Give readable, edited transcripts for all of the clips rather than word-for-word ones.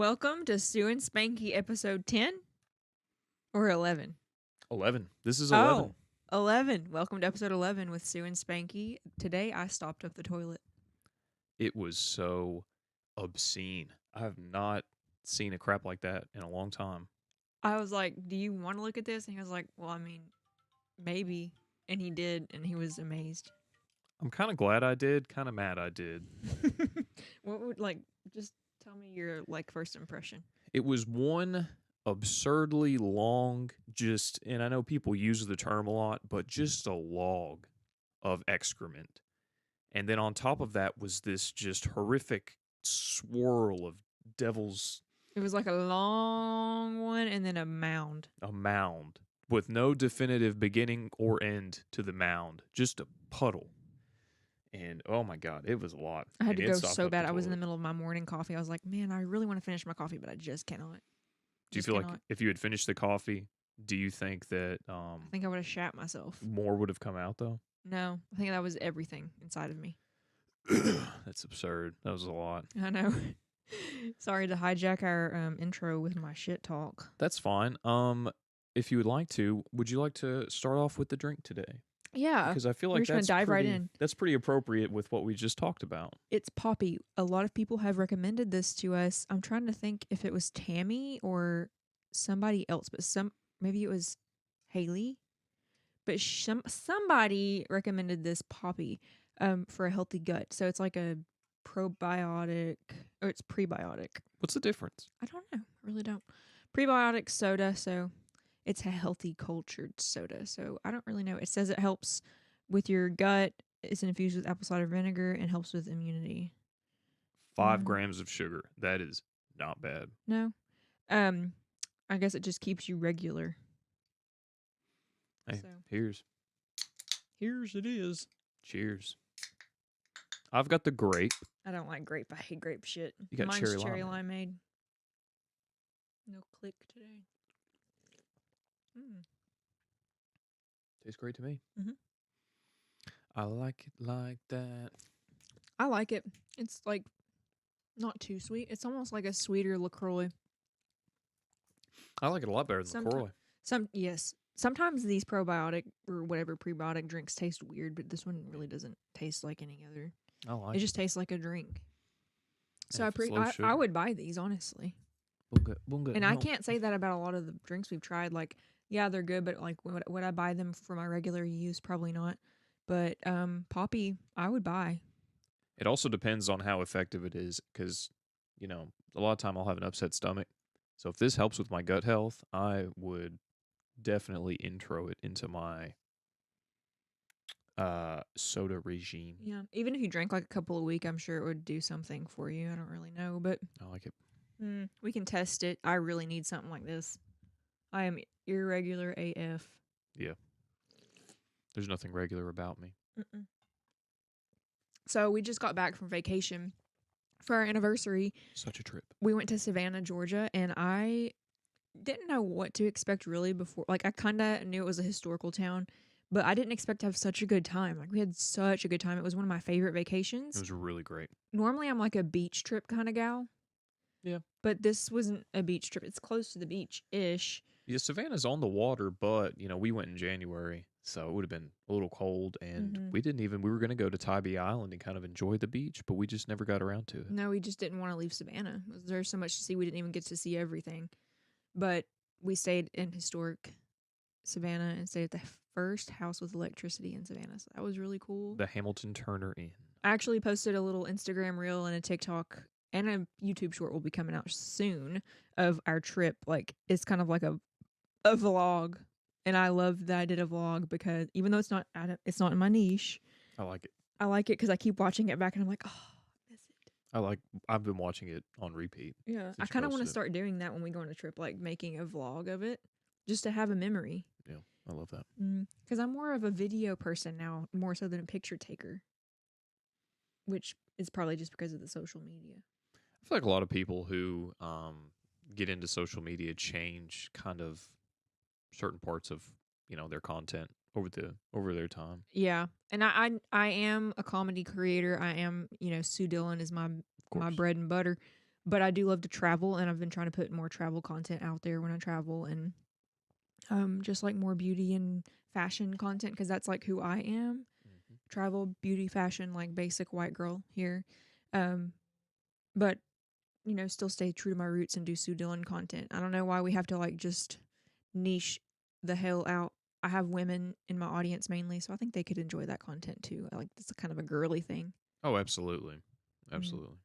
Welcome to Sue and Spanky episode 10 or 11? 11. This is 11. Oh, 11. Welcome to episode 11 with Sue and Spanky. Today I stopped up the toilet. It was so obscene. I have not seen a crap like that in a long time. I was like, do you want to look at this? And he was like, well, I mean, maybe. And he did, and he was amazed. I'm kind of glad I did, kind of mad I did. What would, just tell me your, first impression. It was one absurdly long, and I know people use the term a lot, but just a log of excrement. And then on top of that was this just horrific swirl of devil's. It was like a long one and then a mound. A mound with no definitive beginning or end to the mound. Just a puddle. And oh my God, it was a lot. I had to go so bad. I was in the middle of my morning coffee. I was like, man, I really want to finish my coffee, but I just cannot. Do you feel like if you had finished the coffee, do you think that I think I would have shat myself. More would have come out though? No, I think that was everything inside of me. That's absurd. That was a lot. I know. Sorry to hijack our intro with my shit talk. That's fine. If you would like to, would you like to start off with the drink today? Yeah, because I feel like that's dive right in. That's pretty appropriate with what we just talked about. It's Poppy. A lot of people have recommended this to us. I'm trying to think if it was Tammy or somebody else, but maybe it was Haley. But somebody recommended this Poppy for a healthy gut. So it's like a probiotic, or it's prebiotic. What's the difference? I don't know. I really don't. Prebiotic soda, so it's a healthy cultured soda. So I don't really know. It says it helps with your gut. It's infused with apple cider vinegar and helps with immunity. 5 grams of sugar. That is not bad. No. I guess it just keeps you regular. Hey, so. Here's it is. Cheers. I've got the grape. I don't like grape. I hate grape shit. You got Mine's cherry limeade. No click today. Tastes great to me. Mm-hmm. I like it like that. I like it. It's like not too sweet. It's almost like a sweeter LaCroix. I like it a lot better than LaCroix. Yes. Sometimes these probiotic or whatever prebiotic drinks taste weird, but this one really doesn't taste like any other. I like it. Just tastes like a drink. So yeah, I would buy these, honestly. Bunga, and I can't say that about a lot of the drinks we've tried. Like, yeah, they're good, but like, would I buy them for my regular use? Probably not. But Poppy, I would buy. It also depends on how effective it is, because, a lot of time I'll have an upset stomach. So if this helps with my gut health, I would definitely intro it into my soda regime. Yeah, even if you drank like a couple a week, I'm sure it would do something for you. I don't really know, but I like it. We can test it. I really need something like this. I am irregular AF. Yeah. There's nothing regular about me. Mm-mm. So we just got back from vacation for our anniversary. Such a trip. We went to Savannah, Georgia, and I didn't know what to expect really before. Like, I kind of knew it was a historical town, but I didn't expect to have such a good time. Like, we had such a good time. It was one of my favorite vacations. It was really great. Normally, I'm like a beach trip kind of gal. Yeah. But this wasn't a beach trip. It's close to the beach-ish. Yeah, Savannah's on the water, but, we went in January, so it would have been a little cold, and we were going to go to Tybee Island and kind of enjoy the beach, but we just never got around to it. No, we just didn't want to leave Savannah. There's so much to see, we didn't even get to see everything. But we stayed in historic Savannah and stayed at the first house with electricity in Savannah, so that was really cool. The Hamilton Turner Inn. I actually posted a little Instagram reel and a TikTok and a YouTube short will be coming out soon of our trip. Like, it's kind of like a vlog, and I love that I did a vlog because even though it's not in my niche, I like it. I like it because I keep watching it back and I'm like, oh, I miss it. I've been watching it on repeat. Yeah, I kind of want to start doing that when we go on a trip, like making a vlog of it, just to have a memory. Yeah, I love that. Because I'm more of a video person now, more so than a picture taker, which is probably just because of the social media. I feel like a lot of people who get into social media change kind of certain parts of their content over their time. Yeah, and I am a comedy creator. I am Sue Dillon is my bread and butter, But I do love to travel, and I've been trying to put more travel content out there when I travel, and just like more beauty and fashion content because that's like who I am. Mhm. Travel, beauty, fashion, like basic white girl here. Um, but still stay true to my roots and do Sue Dillon content. I don't know why we have to like just niche the hell out. I have women in my audience mainly, so I think they could enjoy that content too. I like it's kind of a girly thing. Oh, absolutely. Mm. Absolutely.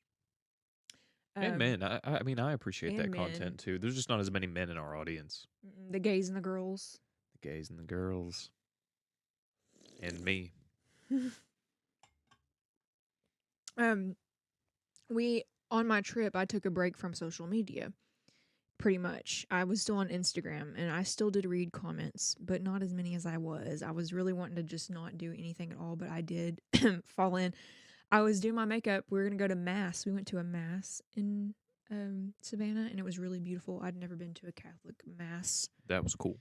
And Um, men, I mean, I appreciate and that men, content too. There's just not as many men in our audience. the gays and the girls. The gays and the girls. And me. um, we on my trip, I took a break from social media. Pretty much, I was still on Instagram, and I still did read comments, but not as many as I was. I was really wanting to just not do anything at all, but I did fall in. I was doing my makeup. We were gonna go to mass. We went to a mass in Savannah, and it was really beautiful. I'd never been to a Catholic mass, That was cool.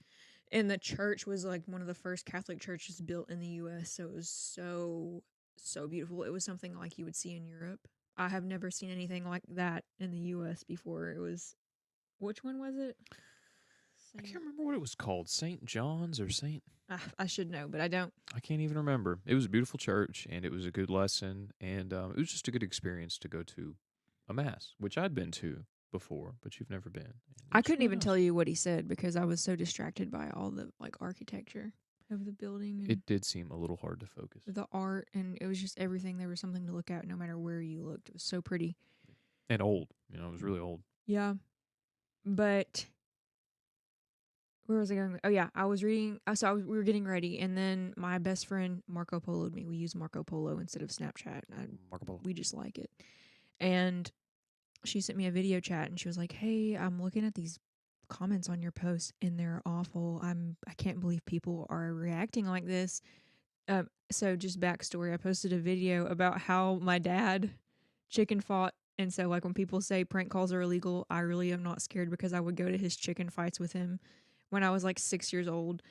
and the church was like one of the first Catholic churches built in the U.S. So it was so beautiful. It was something like you would see in Europe. I have never seen anything like that in the U.S. before. It was which one was it? I can't Saint. remember what it was called. St. John's or St. I should know, but I don't. I can't even remember. It was a beautiful church, and it was a good lesson, and it was just a good experience to go to a mass, which I'd been to before, but you've never been. And it I was couldn't really even nice. tell you what he said because I was so distracted by all the like architecture of the building and It did seem a little hard to focus. the art, and it was just everything. There was something to look at no matter where you looked. It was so pretty. And old. It was really old. Yeah, but where was I going? Oh yeah, I was reading. We were getting ready, and then my best friend Marco Polo'd me. We use Marco Polo instead of Snapchat. Marco Polo. We just like it, and she sent me a video chat, and she was like, "Hey, I'm looking at these comments on your post, and they're awful. I can't believe people are reacting like this." So just backstory, I posted a video about how my dad chicken fought. And so, like, when people say prank calls are illegal, I really am not scared because I would go to his chicken fights with him when I was like 6 years old.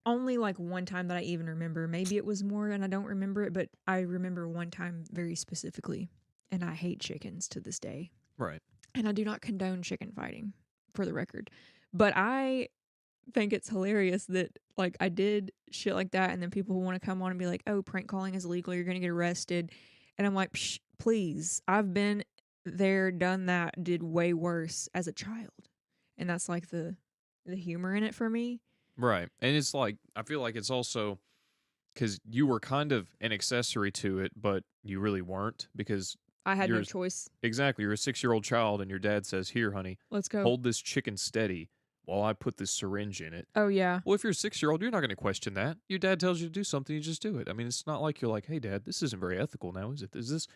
Only like one time that I even remember. Maybe it was more and I don't remember it, but I remember one time very specifically. And I hate chickens to this day. Right. And I do not condone chicken fighting, for the record. But I think it's hilarious that like I did shit like that, and then people want to come on and be like, "Oh, prank calling is illegal. You're gonna get arrested," and I'm like, Psh, "Please, I've been there, done that, did way worse as a child," and that's like the humor in it for me. Right. And it's like, I feel like it's also because you were kind of an accessory to it, but you really weren't because I had no you're choice. exactly, you're a 6-year-old child and your dad says, "Here, honey, Let's go. hold this chicken steady while I put this syringe in it." Oh yeah, Well, if you're a 6-year-old, you're not going to question that. Your dad tells you to do something, you just do it. I mean, it's not like you're like, "Hey, Dad, this isn't very ethical now, is it? Is this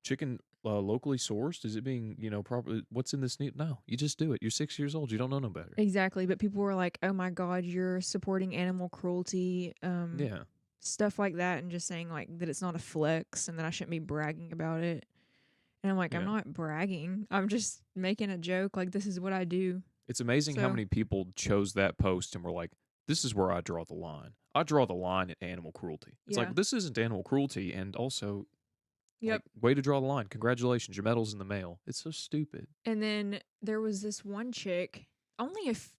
chicken locally sourced? Is it being, properly? What's in this?" No, you just do it. You're 6 years old. You don't know no better. exactly. But people were like, "Oh my God, you're supporting animal cruelty." Yeah, Stuff like that, and just saying like that it's not a flex and that I shouldn't be bragging about it. And I'm like, I'm yeah. not bragging. I'm just making a joke. Like, this is what I do. It's amazing how So, many people chose that post and were like, "This is where I draw the line. I draw the line at animal cruelty." It's yeah. like, this isn't animal cruelty, and also, like, Yep. way to draw the line. Congratulations, your medal's in the mail. It's so stupid. And then there was this one chick.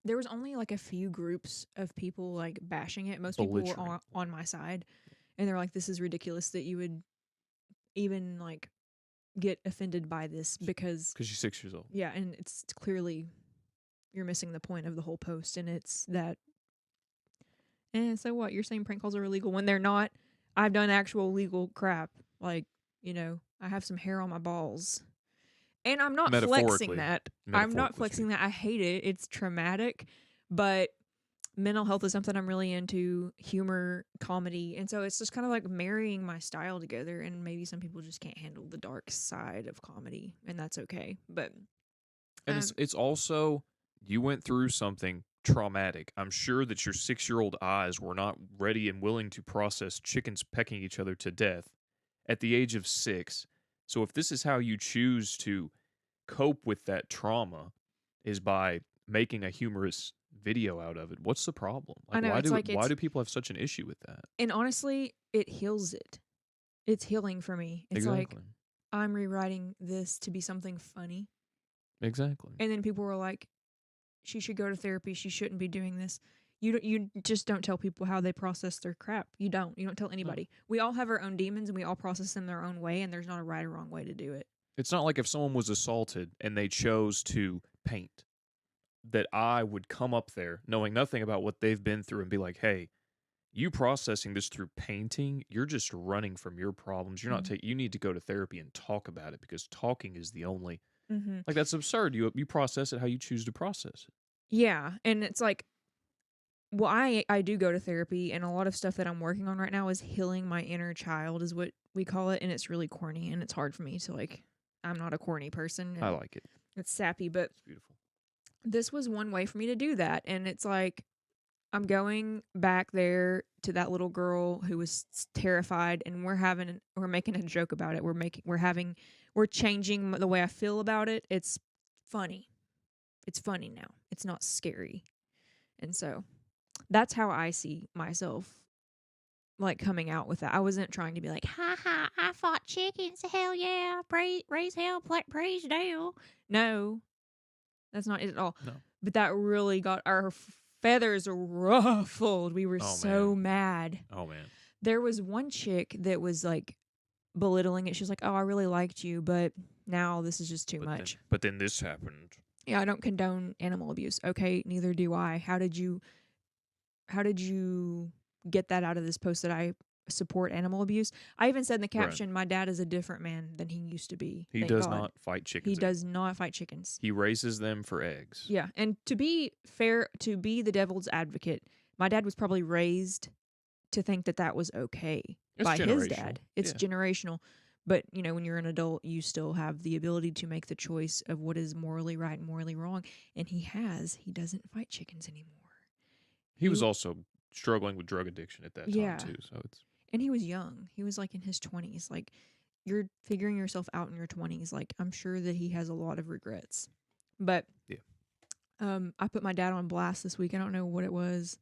There was only like a few groups of people like bashing it. Most people were Belligerent. on my side, and they're like, "This is ridiculous that you would even like get offended by this because Because you're 6 years old. yeah." And it's clearly you're missing the point of the whole post, and it's that. And so what? You're saying prank calls are illegal when they're not. I've done actual legal crap. Like, I have some hair on my balls. And I'm not flexing Metaphorically. that. I'm not Metaphorically flexing speaking. that. I hate it. It's traumatic. But mental health is something I'm really into, humor, comedy. And so it's just kind of like marrying my style together. And maybe some people just can't handle the dark side of comedy, and that's okay. But And it's also, you went through something traumatic. I'm sure that your 6-year-old eyes were not ready and willing to process chickens pecking each other to death at the age of 6. So if this is how you choose to cope with that trauma, is by making a humorous video out of it, what's the problem? I Like, know it's like why do people have such an issue with that? and honestly, it heals it. It's healing for me. It's like Exactly. I'm rewriting this to be something funny. Exactly. And then people were like, she should go to therapy. She shouldn't be doing this. You just don't tell people how they process their crap. You don't tell No. anybody. We all have our own demons and we all process them their own way, and there's not a right or wrong way to do it. It's not like if someone was assaulted and they chose to paint, that I would come up there knowing nothing about what they've been through and be like, hey, you processing this through painting, you're just running from your problems. You're not Mhm. you need to go to therapy and talk about it, because talking is the only, Mhm. like, that's absurd. You process it how you choose to process it. Yeah, and it's like, well, I do go to therapy, and a lot of stuff that I'm working on right now is healing my inner child, is what we call it, and it's really corny, and it's hard for me to like. I'm not a corny person, I and like it. it's sappy, but It's beautiful. this was one way for me to do that, and it's like I'm going back there to that little girl who was terrified, and we're making a joke about it. We're changing the way I feel about it. It's funny. It's funny now. It's not scary, and so that's how I see myself, like, coming out with that. I wasn't trying to be like, ha ha, I fought chickens. Hell yeah. Raise hell, praise Dale. No, that's not it at all. No. But that really got our feathers ruffled. We were Oh, so mad. Oh, man. There was one chick that was like belittling it. She was like, oh, I really liked you, but now this is just too much. But then this happened. Yeah, I don't condone animal abuse. Okay, neither do I. How did you get that out of this post that I support animal abuse? I even said in the caption, my dad is a different man than he used to be. He does not fight chickens. He does not fight chickens. He raises them for eggs. Yeah, and to be fair, to be the devil's advocate, my dad was probably raised to think that that was okay by his dad. It's generational. But, you know, when you're an adult, you still have the ability to make the choice of what is morally right and morally wrong. And he doesn't fight chickens anymore. He was also struggling with drug addiction at that time, too. So and he was young. He was like in his 20s. Like, you're figuring yourself out in your 20s. Like, I'm sure that he has a lot of regrets. But I put my dad on blast this week. I don't know what it was,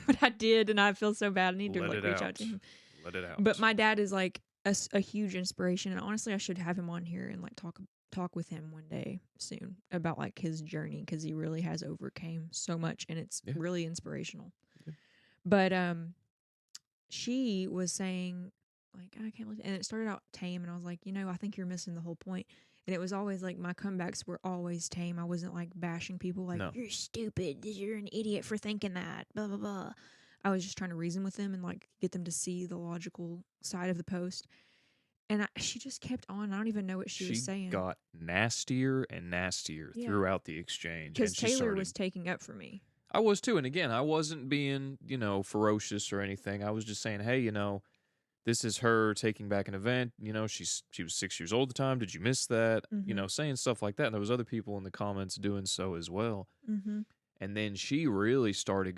but I did, and I feel so bad. I need to reach out to him. Let it out. But my dad is like a huge inspiration, and honestly, I should have him on here and like talk with him one day soon about like his journey, because he really has overcame so much, and it's really inspirational. Yeah. But she was saying, like, I can't believe it. And it started out tame, and I was like, I think you're missing the whole point. And it was always like, my comebacks were always tame. I wasn't like bashing people like, you're stupid, you're an idiot for thinking that, blah blah blah. I was just trying to reason with them and like get them to see the logical side of the post. And she just kept on. I don't even know what she was saying. She got nastier and nastier throughout the exchange. Because Taylor was taking up for me. I was too. And again, I wasn't being, ferocious or anything. I was just saying, hey, this is her taking back an event. She was 6 years old at the time. Did you miss that? Mm-hmm. Saying stuff like that. And there was other people in the comments doing so as well. Mm-hmm. And then she really started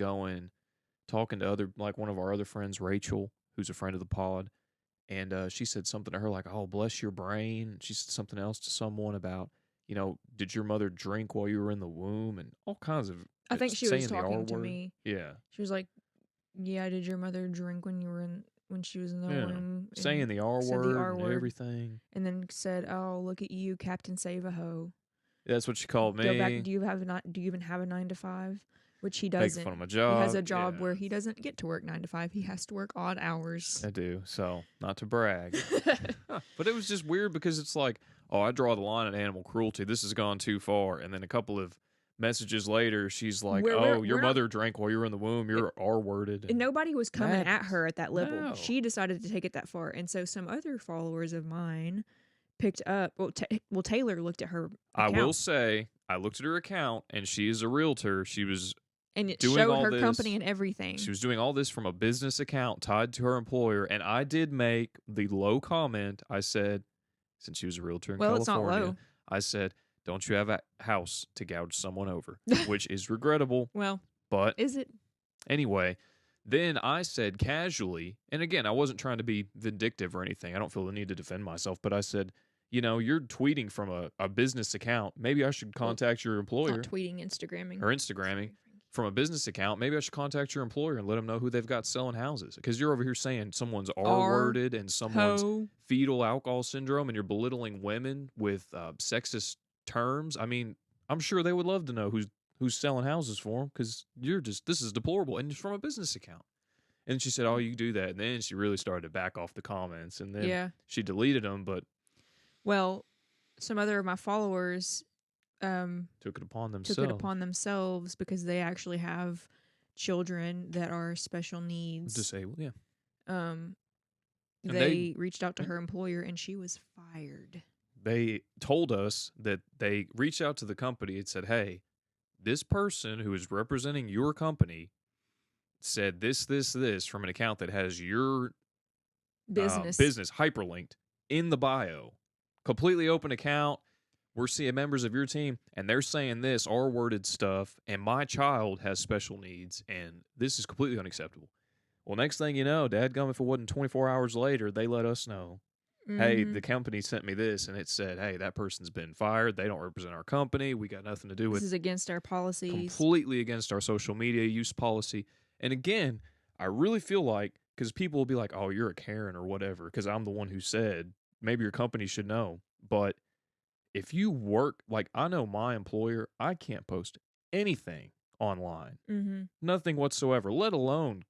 talking to one of our other friends, Rachel, who's a friend of the pod. And she said something to her like, oh, bless your brain. She said something else to someone about, did your mother drink while you were in the womb? And all kinds of, I think she was talking to me. Yeah. She was like, yeah, did your mother drink when she was in the womb? Saying the R word and everything. And then said, oh, look at you, Captain Save-A-Ho. That's what she called me. Go back. Do you even have a 9 to 5? Which he doesn't. Making fun of my job. He has a job where he doesn't get to work 9 to 5. He has to work odd hours. I do. So, not to brag. But it was just weird because it's like, oh, I draw the line at animal cruelty. This has gone too far. And then a couple of messages later, she's like, your mother drank while you were in the womb. You're R-worded. And nobody was coming at her at that level. No. She decided to take it that far. And so some other followers of mine picked up. Well, Taylor looked at her account. I will say, I looked at her account, and she is a realtor. She was and it showed her company and everything. She was doing all this from a business account tied to her employer. And I did make the low comment. I said, since she was a realtor in California, it's not low. I said, don't you have a house to gouge someone over? Which is regrettable. Well, but is it? Anyway, then I said casually, and again, I wasn't trying to be vindictive or anything. I don't feel the need to defend myself, but I said, you're tweeting from a business account. Maybe I should contact your employer. Not tweeting, Instagramming. Or Instagramming. From a business account, maybe I should contact your employer and let them know who they've got selling houses. Because you're over here saying someone's R-worded and someone's fetal alcohol syndrome, and you're belittling women with sexist terms, I mean, I'm sure they would love to know who's selling houses for them because this is deplorable. And it's from a business account. And she said, oh, you do that. And then she really started to back off the comments. And then Yeah. she deleted them, but Well, some other of my followers took it upon themselves because they actually have children that are special needs. Disabled, yeah. They reached out to her employer and she was fired. They told us that they reached out to the company and said, hey, this person who is representing your company said this from an account that has your business hyperlinked in the bio. Completely open account. We're seeing members of your team, and they're saying this R-worded stuff, and my child has special needs, and this is completely unacceptable. Well, next thing you know, dadgum, if it wasn't 24 hours later, they let us know, hey, the company sent me this, and it said, hey, that person's been fired. They don't represent our company. We got nothing to do with it. This is against our policies. Completely against our social media use policy. And again, I really feel like, because people will be like, oh, you're a Karen or whatever, because I'm the one who said, maybe your company should know. But if you work, like I know my employer, I can't post anything online. Nothing whatsoever, let alone,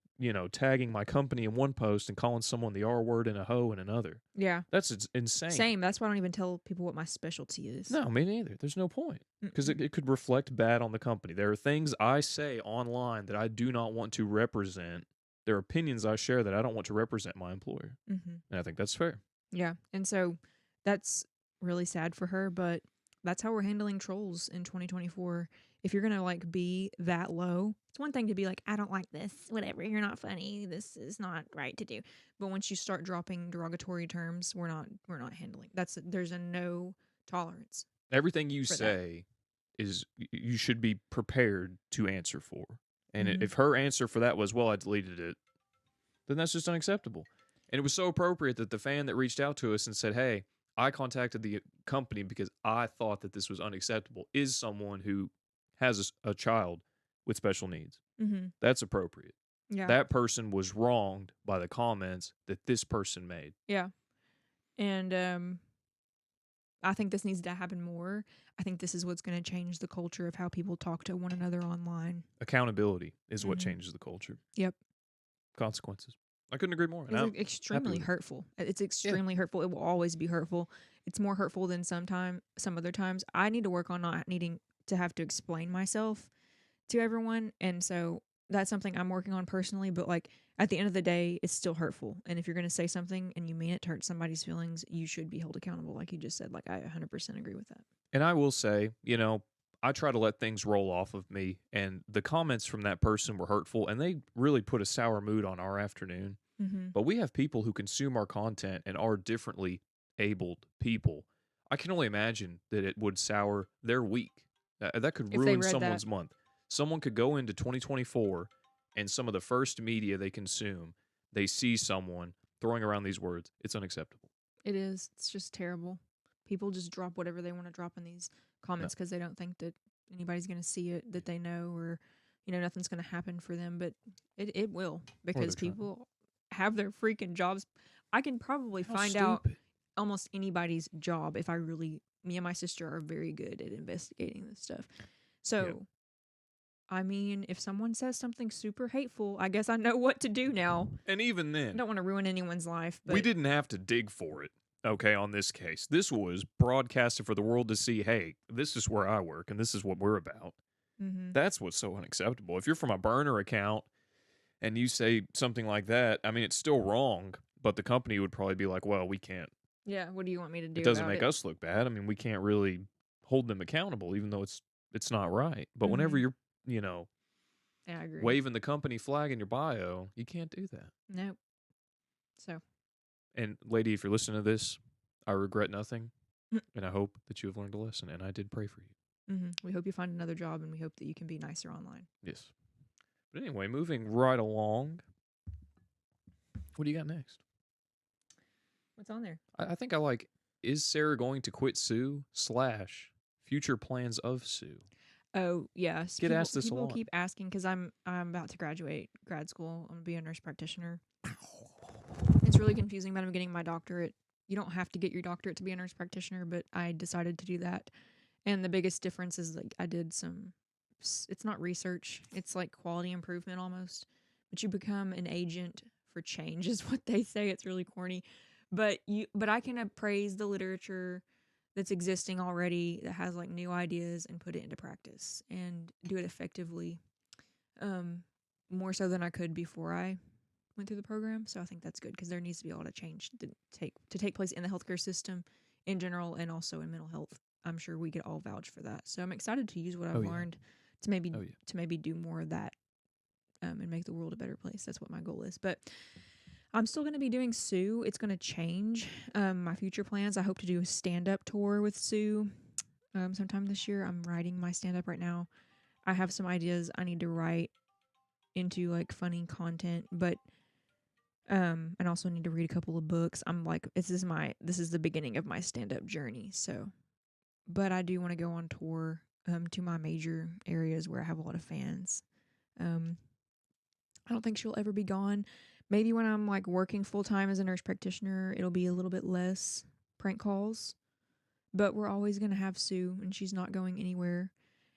tagging my company in one post and calling someone the R word and a hoe in another. Yeah. That's insane. Same. That's why I don't even tell people what my specialty is. No, me neither. There's no point. Because it could reflect bad on the company. There are things I say online that I do not want to represent. There are opinions I share that I don't want to represent my employer. And I think that's fair. Yeah. And so that's really sad for her, but that's how we're handling trolls in 2024. If you're gonna like be that low, it's one thing to be like, I don't like this, whatever, you're not funny, this is not right to do. But once you start dropping derogatory terms, we're not handling. There's a no tolerance. Everything you say is you should be prepared to answer for. And if her answer for that was, well, I deleted it, then that's just unacceptable. And it was so appropriate that the fan that reached out to us and said, hey, I contacted the company because I thought that this was unacceptable, is someone who has a child with special needs. That's appropriate. Yeah. That person was wronged by the comments that this person made. Yeah. And I think this needs to happen more. I think this is what's going to change the culture of how people talk to one another online. Accountability is what changes the culture. Yep. Consequences. I couldn't agree more. It's extremely hurtful. It's extremely hurtful. It will always be hurtful. It's more hurtful than some other times. I need to work on not needing to have to explain myself to everyone. And so that's something I'm working on personally. But like at the end of the day, it's still hurtful. And if you're going to say something and you mean it to hurt somebody's feelings, you should be held accountable. Like you just said, like I 100% agree with that. And I will say, I try to let things roll off of me, and the comments from that person were hurtful, and they really put a sour mood on our afternoon. But we have people who consume our content and are differently abled people. I can only imagine that it would sour their week. That could ruin someone's month. Someone could go into 2024, and some of the first media they consume, they see someone throwing around these words. It's unacceptable. It is. It's just terrible. People just drop whatever they want to drop in these comments because they don't think that anybody's going to see it, that they know, or nothing's going to happen for them. But it will, because people have their freaking jobs. I can probably find out almost anybody's job if me and my sister are very good at investigating this stuff. So, I mean, if someone says something super hateful, I guess I know what to do now. And even then, I don't want to ruin anyone's life. But we didn't have to dig for it. Okay, on this case, this was broadcasted for the world to see, hey, this is where I work and this is what we're about. That's what's so unacceptable. If you're from a burner account and you say something like that, I mean, it's still wrong, but the company would probably be like, well, we can't. Yeah, what do you want me to do? It doesn't make us look bad. I mean, we can't really hold them accountable, even though it's not right. But whenever you're, I agree. waving the company flag in your bio, you can't do that. Nope. So. And lady, if you're listening to this, I regret nothing, and I hope that you have learned a lesson, and I did pray for you. We hope you find another job, and we hope that you can be nicer online. Yes. But anyway, moving right along, what do you got next? What's on there? I think I like, is Sarah going to quit Sue / future plans of Sue? Oh, yes. Get asked this a lot. People keep asking because I'm about to graduate grad school. I'm going to be a nurse practitioner. It's really confusing, but I'm getting my doctorate. You don't have to get your doctorate to be a nurse practitioner, but I decided to do that. And the biggest difference is like I did some. It's not research. It's like quality improvement almost. But you become an agent for change, is what they say. It's really corny, but I can appraise the literature that's existing already that has like new ideas and put it into practice and do it effectively, um, more so than I could before I went through the program. So I think that's good because there needs to be a lot of change to take place in the healthcare system in general and also in mental health. I'm sure we could all vouch for that. So I'm excited to use what Oh I've yeah. learned to maybe Oh yeah. to maybe do more of that, and make the world a better place. That's what my goal is. But I'm still going to be doing Sue. It's going to change, my future plans. I hope to do a stand up tour with Sue, sometime this year. I'm writing my stand up right now. I have some ideas I need to write into like funny content, but and also need to read a couple of books. I'm like, this is the beginning of my stand up journey. So, but I do want to go on tour, to my major areas where I have a lot of fans. Um, I don't think she'll ever be gone. Maybe when I'm like working full time as a nurse practitioner, it'll be a little bit less prank calls. But we're always gonna have Sue, and she's not going anywhere.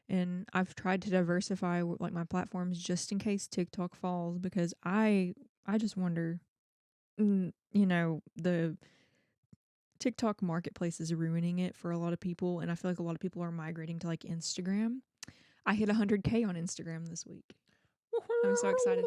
And I've tried to diversify like my platforms just in case TikTok falls because I just wonder, the TikTok marketplace is ruining it for a lot of people, and I feel like a lot of people are migrating to like Instagram. I hit 100K on Instagram this week. I'm so excited.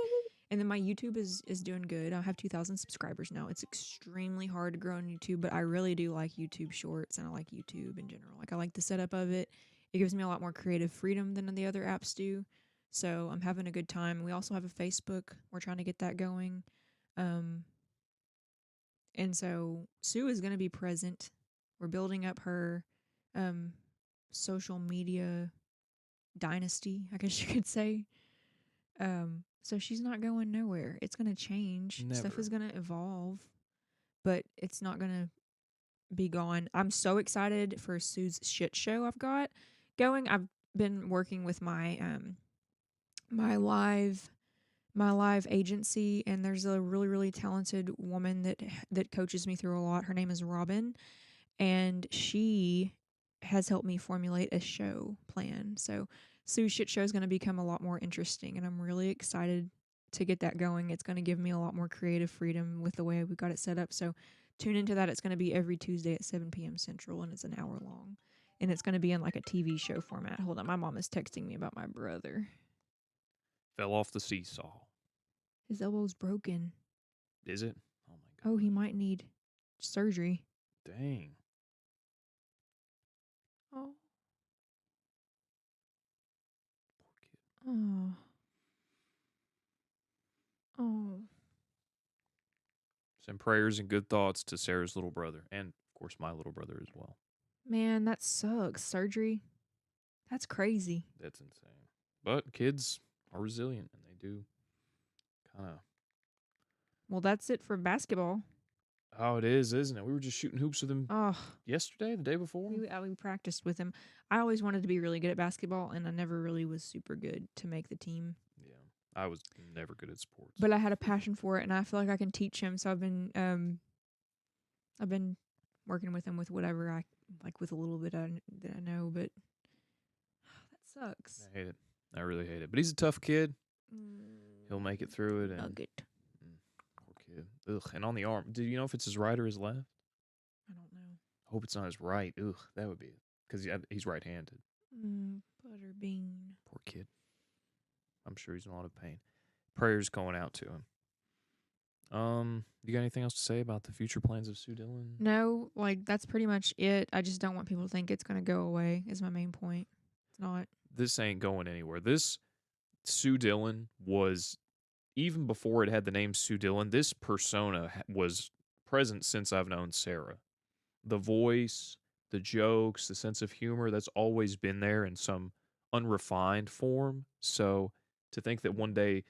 And then my YouTube is doing good. I have 2,000 subscribers now. It's extremely hard to grow on YouTube, but I really do like YouTube Shorts and I like YouTube in general. Like I like the setup of it. It gives me a lot more creative freedom than the other apps do. So I'm having a good time. We also have a Facebook. We're trying to get that going. Um, and so Sue is going to be present. We're building up her, um, social media dynasty, I guess you could say. So she's not going nowhere. It's going to change. Stuff Never. is going to evolve, but it's not going to be gone. I'm so excited for Sue's shit show I've got going. I've been working with my live my live agency, and there's a really talented woman that coaches me through a lot. Her name is Robin, and she has helped me formulate a show plan. So Sue's shit show is going to become a lot more interesting, and I'm really excited to get that going. It's going to give me a lot more creative freedom with the way we got it set up. So tune into that. It's going to be every Tuesday at 7 p.m. Central, and it's an hour long. And it's going to be in like a TV show format. Hold on, my mom is texting me about my brother. Fell off the seesaw. His elbow's broken. Is it? Oh my Oh, god. he might need surgery. Dang. Oh, Poor kid. oh, oh. Send prayers and good thoughts to Sarah's little brother, and of course my little brother as well. Man, that sucks. Surgery. That's crazy. That's insane. But kids are resilient, and they do kind of. Well, that's it for basketball. Oh, it is, isn't it? We were just shooting hoops with him Oh, yesterday, the day before. we practiced with him. I always wanted to be really good at basketball, and I never really was super good to make the team. Yeah, I was never good at sports. But I had a passion for it, and I feel like I can teach him. So I've been working with him with whatever I like with a little bit that I know. But that sucks. I hate it. I really hate it. But he's a tough kid. He'll Mm, make it through it. And Nugget. poor kid. Ugh. And on the arm, do you know if it's his right or his left? I don't know. I hope it's not his right. Ugh, that would be it. Because he's right-handed. Butterbean. Poor kid. I'm sure he's in a lot of pain. Prayers going out to him. You got anything else to say about the future plans of Sue Dillon? No, like that's pretty much it. I just don't want people to think it's gonna go away. Is my main point. It's not. This ain't going anywhere. This Sue Dillon was, even before it had the name Sue Dillon, this persona was present since I've known Sarah. The voice, the jokes, the sense of humor, that's always been there in some unrefined form. So to think that one day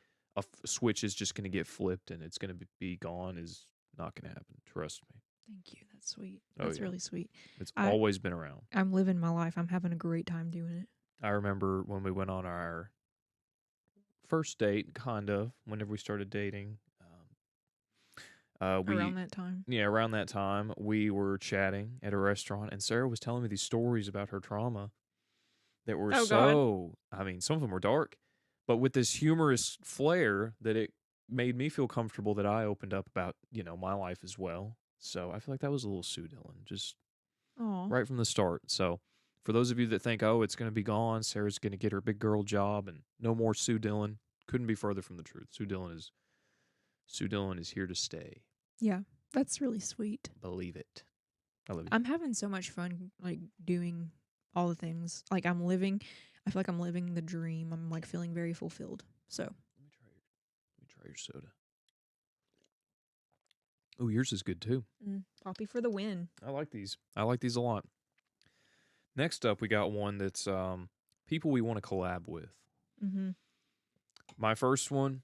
switch is just going to get flipped and it's going to be gone is not going to happen. Trust me. Thank you. That's sweet. Oh, That's yeah. really sweet. It's I always been around. I'm living my life. I'm having a great time doing it. I remember when we went on our first date, kind of, whenever we started dating. Around that time. Yeah, around that time, we were chatting at a restaurant, and Sarah was telling me these stories about her trauma. that were Oh God. so, I mean, some of them were dark, but with this humorous flair that it made me feel comfortable that I opened up about, my life as well. So I feel like that was a little Sue Dillon, just Oh. right from the start. So for those of you that think, oh, it's going to be gone, Sarah's going to get her big girl job and no more Sue Dillon, couldn't be further from the truth. Sue Dillon is here to stay. Yeah, that's really sweet. Believe it. I love you. I'm having so much fun, like, doing all the things. Like, I feel like I'm living the dream. I'm, like, feeling very fulfilled. So. Let me try your soda. Oh, yours is good too. Poppy for the win. I like these. I like these a lot. Next up, we got one that's people we want to collab with. Mm-hmm. My first one,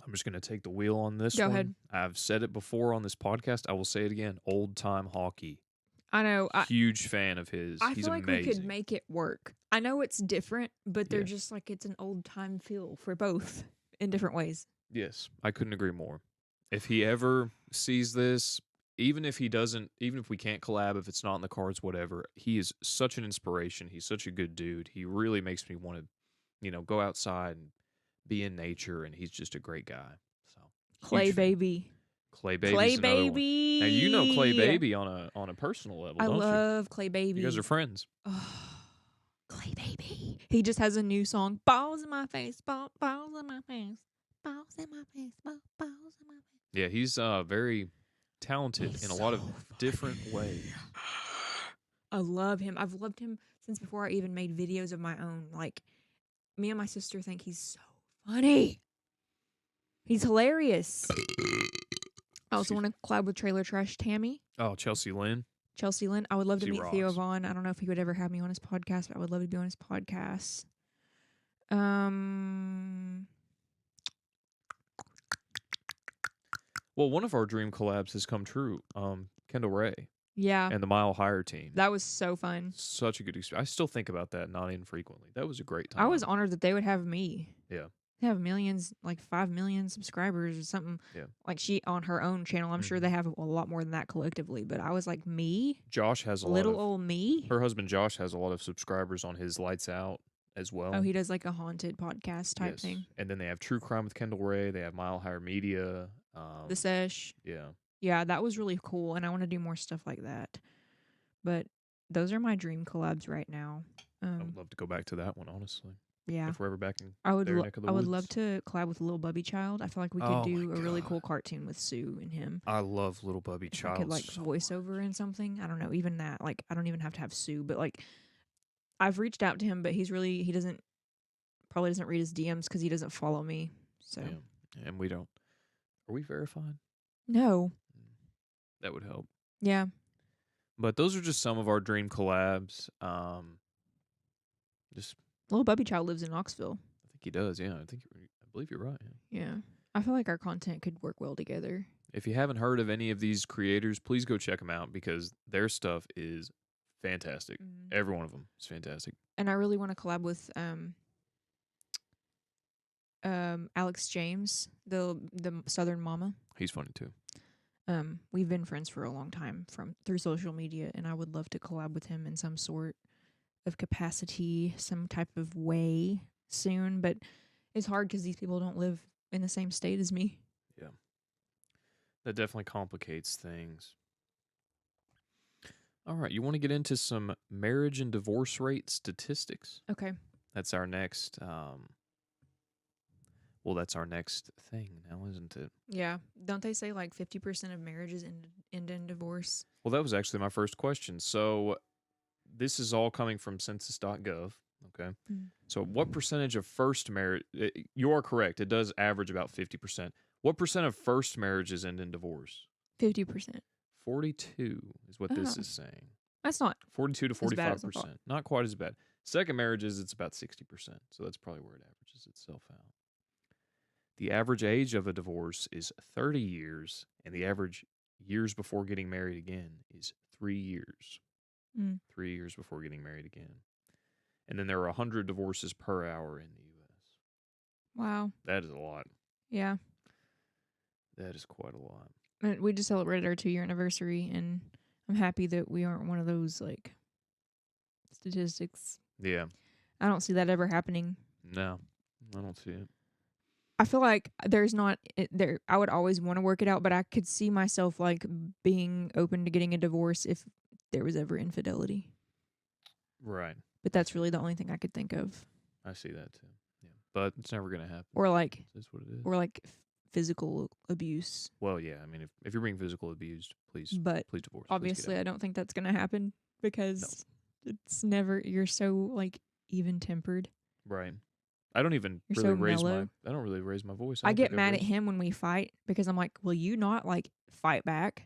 I'm just going to take the wheel on this Go one. ahead. I've said it before on this podcast. I will say it again. Old Time Hockey. I know. Huge fan of his. I He's feel like amazing. we could make it work. I know it's different, but they're Yeah. just like it's an old time feel for both in different ways. Yes, I couldn't agree more. If he ever sees this, even if we can't collab, if it's not in the cards, whatever, he is such an inspiration. He's such a good dude. He really makes me want to, go outside and be in nature, and he's just a great guy. So Clay huge fan. Baby. Clay Baby's Clay another one. Baby. Now you know Clay Baby on a personal level, I don't love Clay Baby. you? You guys are friends. Oh, Clay Baby. He just has a new song. Balls in my face. Balls in my face. Balls in my face. Balls in my face. Yeah, he's very talented He's in a lot of so different funny. ways. I love him. I've loved him since before I even made videos of my own. Like, me and my sister think he's so funny. He's hilarious. I also want to collab with Trailer Trash Tammy. Oh, Chelsea Lynn. Chelsea Lynn. I would love to She meet Theo rocks. Vaughn. I don't know if he would ever have me on his podcast, but I would love to be on his podcast. Well, one of our dream collabs has come true. Kendall Ray Yeah. and the Mile Higher team. That was so fun. Such a good experience. I still think about that not infrequently. That was a great time. I was honored that they would have me. Yeah. They have millions, like 5 million subscribers or something. Yeah. Like she on her own channel. I'm sure they have a lot more than that collectively. But I was like, me? Josh has a Little lot of, old me? her husband Josh has a lot of subscribers on his Lights Out as well. Oh, he does like a haunted podcast type thing. And then they have True Crime with Kendall Ray. They have Mile Higher Media. The Sesh. Yeah. Yeah, that was really cool. And I want to do more stuff like that. But those are my dream collabs right now. I would love to go back to that one, honestly. Yeah. If we're ever back in I would their neck of the I would woods. love to collab with Lil Bubby Child. I feel like we could Oh do my a really God. cool cartoon with Sue and him. I love Little Bubby If I Child. could like voice over in something. I don't know, even that. Like I don't even have to have Sue, but like I've reached out to him, but he probably doesn't read his DMs because he doesn't follow me. So Yeah. And we don't. Are we verified? no. That would help. Yeah. But those are just some of our dream collabs. Just Lil Bubby Child lives in Knoxville. I think he does. Yeah, I believe you're right. Yeah. Yeah. I feel like our content could work well together. If you haven't heard of any of these creators, please go check them out because their stuff is fantastic. Every one of them is fantastic. And I really want to collab with Alex James, the Southern Mama. He's funny too. We've been friends for a long time through social media, and I would love to collab with him in some sort of capacity, some type of way soon. But it's hard because these people don't live in the same state as me. Yeah, that definitely complicates things. All right, you want to get into some marriage and divorce rate statistics? Okay. That's our next. Well, that's our next thing now, isn't it? Yeah. Don't they say like 50% of marriages end in divorce? Well, that was actually my first question. So this is all coming from census.gov. Okay. So what percentage of first marriage, you are correct. It does average about 50%. What percent of first marriages end in divorce? 50%. 42 is what this Oh. is saying. That's not 42 to as bad as I 45%. thought. Not quite as bad. Second marriages, it's about 60%. So that's probably where it averages itself out. The average age of a divorce is 30 years, and the average years before getting married again is 3 years. 3 years before getting married again. And then there are 100 divorces per hour in the U.S. Wow. That is a lot. Yeah. That is quite a lot. And we just celebrated our 2-year anniversary, and I'm happy that we aren't one of those like statistics Yeah. I don't see that ever happening. No, I don't see it. I feel like there's not there. I would always want to work it out, but I could see myself like being open to getting a divorce if there was ever infidelity. Right. But that's really the only thing I could think of, I see that too. Yeah. But it's never going to happen. or like, That's what it is. physical abuse. Well, yeah. I mean, if you're being physical abused, please But divorce. obviously, I don't think that's gonna happen because it's never. You're so like even tempered. Right. I don't even You're really so mellow. I don't really raise my voice. I don't get think I've mad at raised- him when we fight because I'm like, will you not like fight back?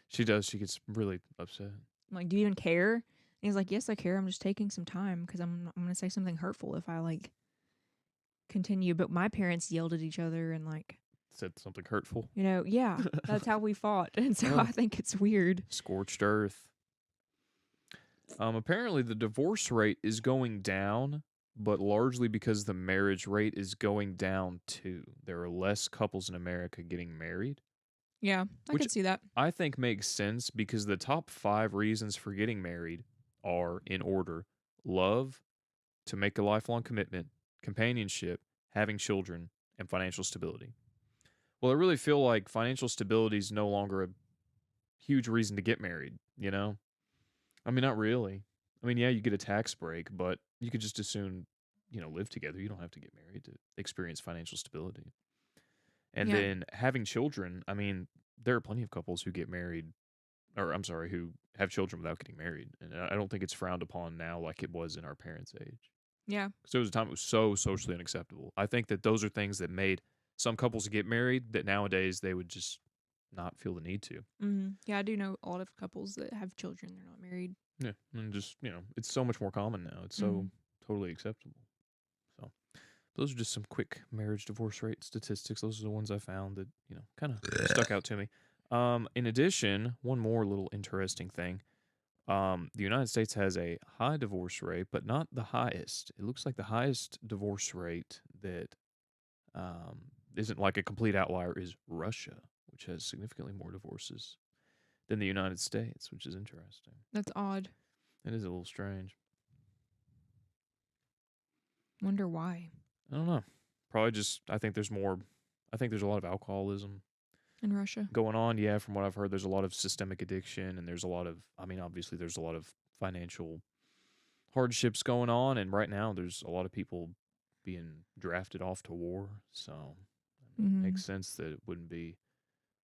She does. She gets really upset. I'm like, do you even care? And he's like, yes, I care. I'm just taking some time because I'm gonna say something hurtful if I like continue. But my parents yelled at each other and like, Said something hurtful. yeah, that's how we fought. And so Oh. I think it's weird. Scorched earth. Apparently the divorce rate is going down, but largely because the marriage rate is going down too. There are less couples in America getting married. Yeah, I Which could see that. I think makes sense because the top 5 reasons for getting married are in order: love, to make a lifelong commitment, companionship, having children, and financial stability. Well, I really feel like financial stability is no longer a huge reason to get married, you know? I mean, not really. I mean, yeah, you get a tax break, but you could just as soon, live together. You don't have to get married to experience financial stability. And Yeah. then having children, I mean, there are plenty of couples who get married, or I'm sorry, who have children without getting married. And I don't think it's frowned upon now like it was in our parents' age. Yeah. Because there was a time it was so socially unacceptable. I think that those are things that made some couples get married that nowadays they would just not feel the need to. Mm-hmm. Yeah, I do know a lot of couples that have children. They're not married. Yeah. And just, it's so much more common now. It's so totally acceptable. So those are just some quick marriage divorce rate statistics. Those are the ones I found that, kind of stuck out to me. In addition, one more little interesting thing. The United States has a high divorce rate, but not the highest. It looks like the highest divorce rate that isn't like a complete outlier is Russia, which has significantly more divorces than the United States, which is interesting. That's odd. It is a little strange. Wonder why. I don't know. Probably just I think there's a lot of alcoholism In Russia. going on. Yeah, from what I've heard, there's a lot of systemic addiction, and there's a lot of, obviously there's a lot of financial hardships going on, and right now there's a lot of people being drafted off to war. So it makes sense that it wouldn't be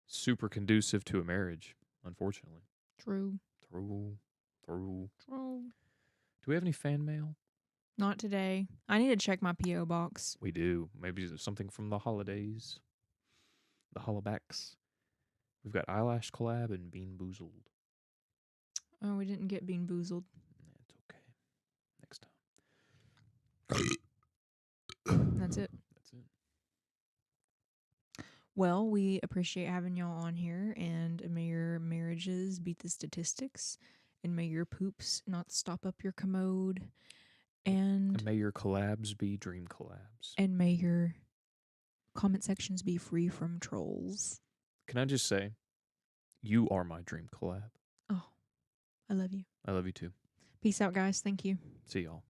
super conducive to a marriage, unfortunately. True. True. True. Do we have any fan mail? Not today. I need to check my P.O. box. We do. Maybe something from the holidays. The hollowbacks. We've got Eyelash Collab and Bean Boozled. Oh, we didn't get Bean Boozled. It's okay. Next time. That's it. That's it. Well, we appreciate having y'all on here, and may your marriages beat the statistics, and may your poops not stop up your commode, and may your collabs be dream collabs. And may your comment sections be free from trolls. Can I just say, you are my dream collab. Oh, I love you. I love you too. Peace out, guys. Thank you. See y'all.